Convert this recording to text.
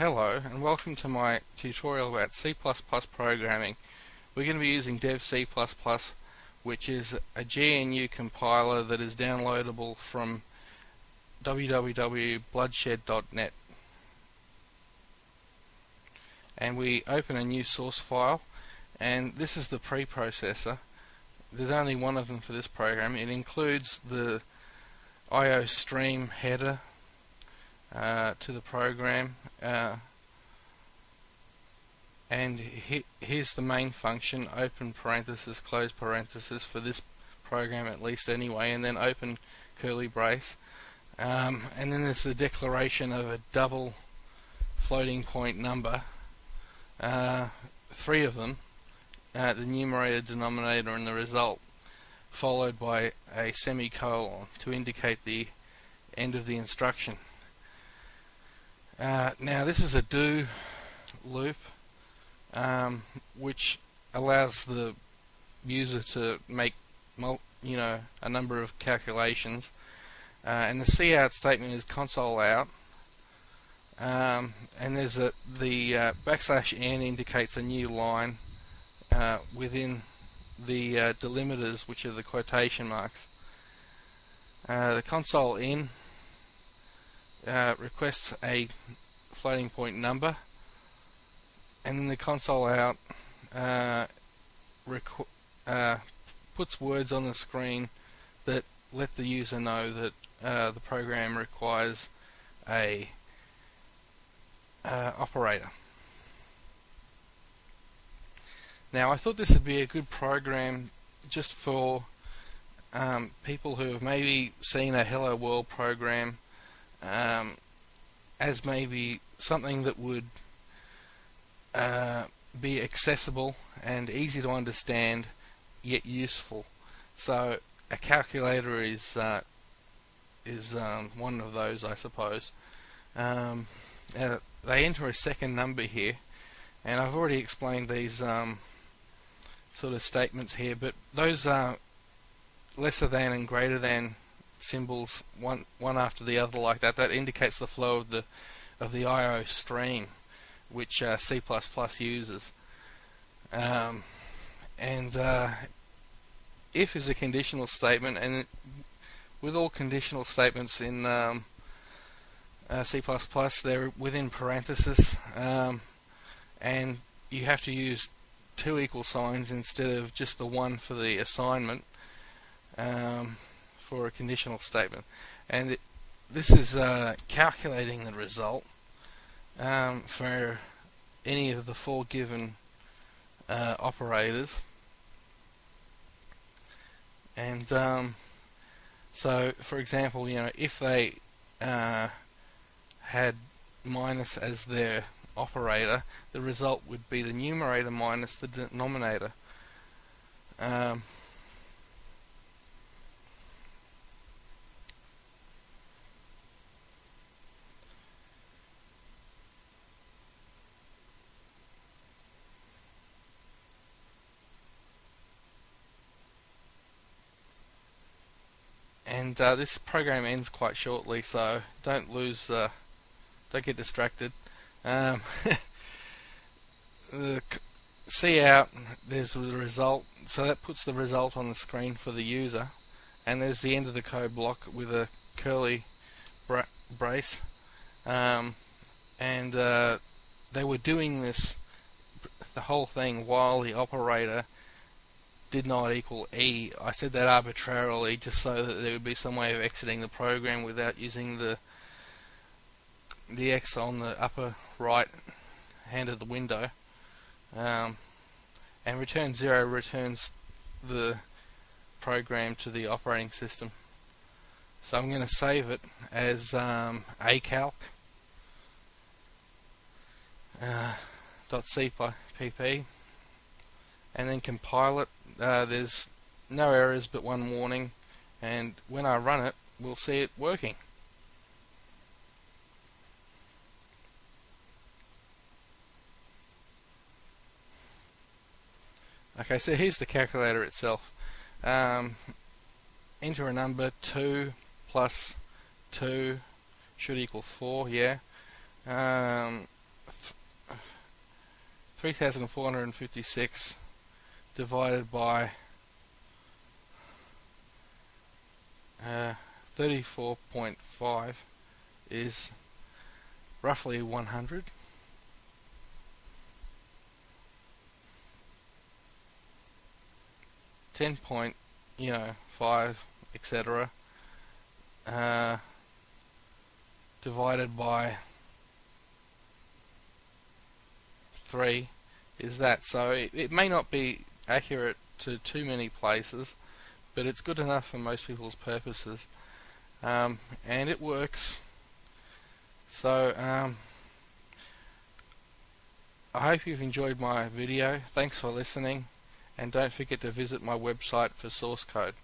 Hello and welcome to my tutorial about C++ programming. We're going to be using Dev C++, which is a GNU compiler that is downloadable from www.bloodshed.net. And we open a new source file, and this is the preprocessor. There's only one of them for this program. It includes the IO stream header to the program, and here's the main function: open parenthesis, close parenthesis, for this program at least anyway, and then open curly brace, and then there's the declaration of a double floating point number, three of them, the numerator, denominator, and the result, followed by a semicolon to indicate the end of the instruction. Now this is a do loop, which allows the user to make a number of calculations, and the cout statement is console out, and there's the \n indicates a new line within the delimiters, which are the quotation marks. The console in requests a floating point number, and then the console out puts words on the screen that let the user know that the program requires a operator. Now I thought this would be a good program just for people who have maybe seen a Hello World program as maybe something that would be accessible and easy to understand, yet useful. So a calculator is one of those, I suppose. They enter a second number here, and I've already explained these sort of statements here, but those are lesser than and greater than symbols, one after the other like that. That indicates the flow of the IO stream, which C++ uses. If is a conditional statement, and with all conditional statements in C++, they're within parentheses, and you have to use two equal signs instead of just the one for the assignment for a conditional statement. And this is calculating the result for any of the four given operators. And so, for example, if they had minus as their operator, the result would be the numerator minus the denominator. And this program ends quite shortly, so don't get distracted. The cout, there's the result, so that puts the result on the screen for the user, and there's the end of the code block with a curly brace, and they were doing the whole thing while the operator did not equal E. I said that arbitrarily just so that there would be some way of exiting the program without using the X on the upper right hand of the window. And return 0 returns the program to the operating system. So I'm going to save it as acalc.cpp, and then compile it. There's no errors but one warning, and when I run it, we'll see it working. Okay, so here's the calculator itself. Enter a number. 2 plus 2 should equal 4, yeah. 3,456 divided by 34.5 is roughly 100. 10.5, etc. Divided by 3 is that. So it may not be accurate to too many places, but it's good enough for most people's purposes, and it works. So I hope you've enjoyed my video. Thanks for listening, and don't forget to visit my website for source code.